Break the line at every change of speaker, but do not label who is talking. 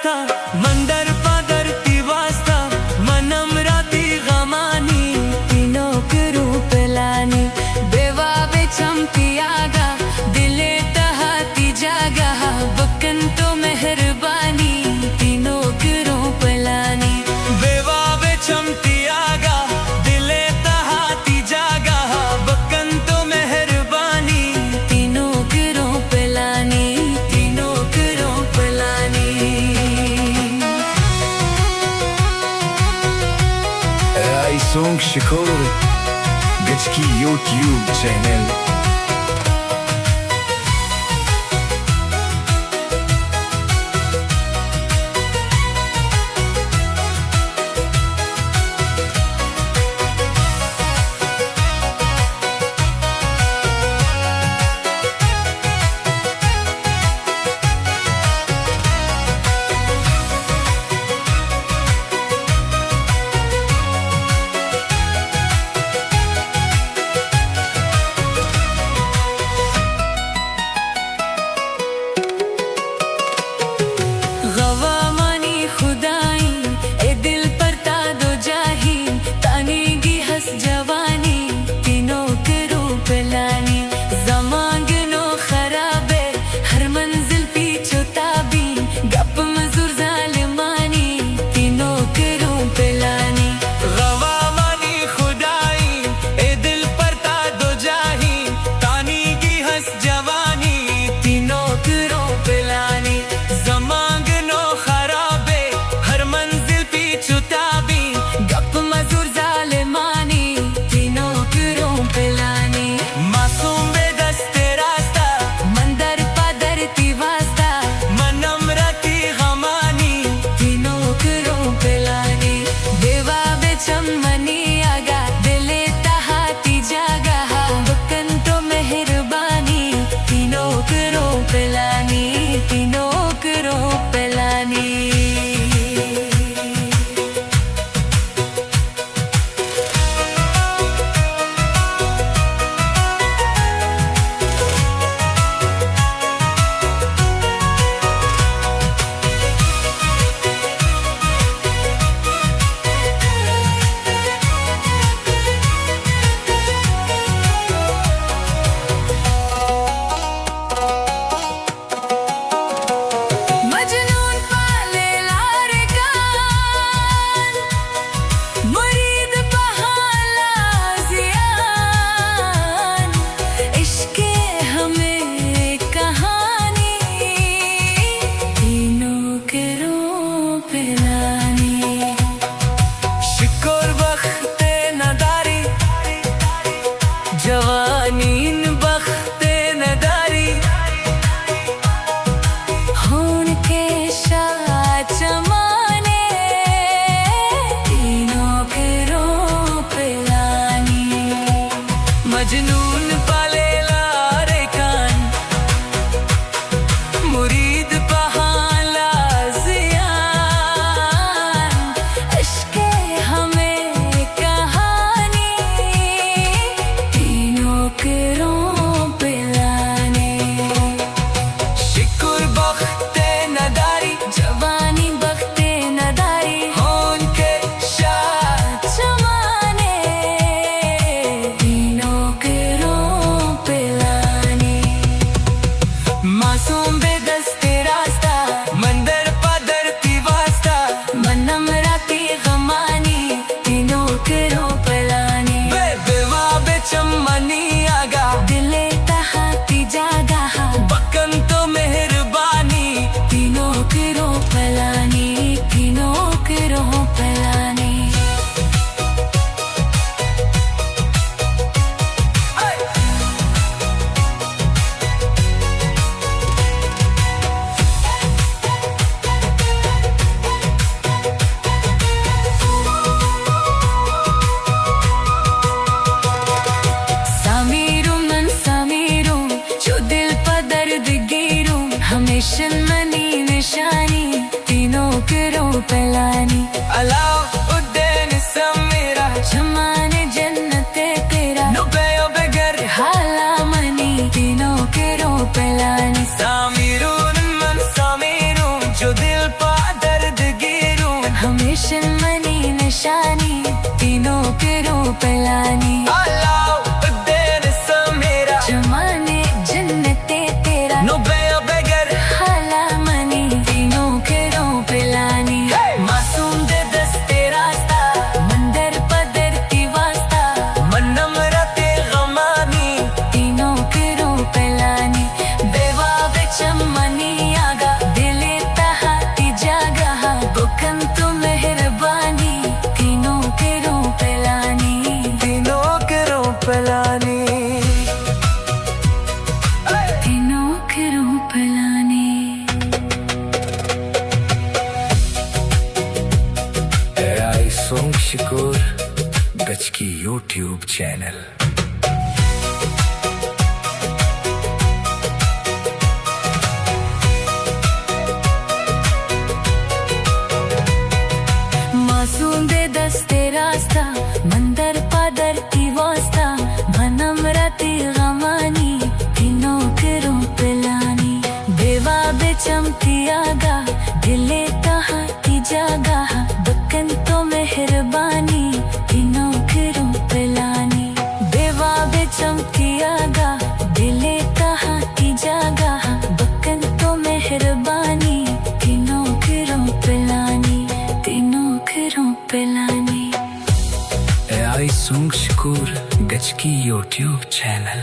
वास्ता मंदर पादर ती वास्ता मनम राती गमानी तीनों के रूप लानी बेवा बेचमती आगा दिले तहाती जागा बकन तो मेहरबानी तीनों के रूप लानी बेवा बेचमती आगा दिले तहाती जागा बकन तो मेहरबानी तीनों के रूप लानी तीनों के रूप लानी।
Rai Song Shikor Gachki YouTube channel
जवानीन बख्ते नदारी खून के शाह चमाने तीनों के रूप लानी मजनून पाले लारे कान मुरीद पहाला जियान इश्के हमें कहानी तीनों के रूप लाने शिकुर बख्ते नदारी जवानी बख्ते नदारी खून के शाह चमाने तीनों के रूप लाने मासूम बेदस्ते रास्ता मंदर पादर ती वास्ता मनम राती गमानी तीनों के रूप लाने बेवा बेचमनी आगा दिले तहाती जागा बकन तो मेहरबानी तीनों के रूप लानी तीनों के रूप लानी। हमेशा मनी निशानी तीनों के रूप लानी अलाउद्दीन समीरा जमाने जन्नते तेरा नुबे बगर हाला मनी तीनों के रूप लानी सामीरून मन सामीरून जो दिल पाद निशानी तीनों के रूप लानी
अलाउद्दीन समीरा
जमाने जन्नते तेरा
नुबे बगैर
हाला मनी तीनों के रूप लानी
मासूम दे दस्ते रास्ता
मंदर पदर की वास्ता
मनम रते गमानी
तीनों के रूप लानी बेवा बेचमनी आगा दिले तहाती जगह बुकन तो मेहरबानी तीनों के रूप लानी
तीनों के रूप लानी
तीनों के रूप लानी
आई सॉन्ग शिकोर गच की यूट्यूब चैनल।
मासूम दे दस्ते रास्ता मंदर पादर की वास्ता भनम रती गमानी तीनों के रूप लानी बेवा बेचमती आगा दिले कहाँ की जगह बकन तो मेहरबानी तीनों के रूप लानी बेवा बेचमती आगा दिले कहाँ की जगह बकन तो मेहरबानी तीनों के रूप लानी तीनों के रूप लानी
आई सॉन्ग शिकोर गच की यूट्यूब चैनल।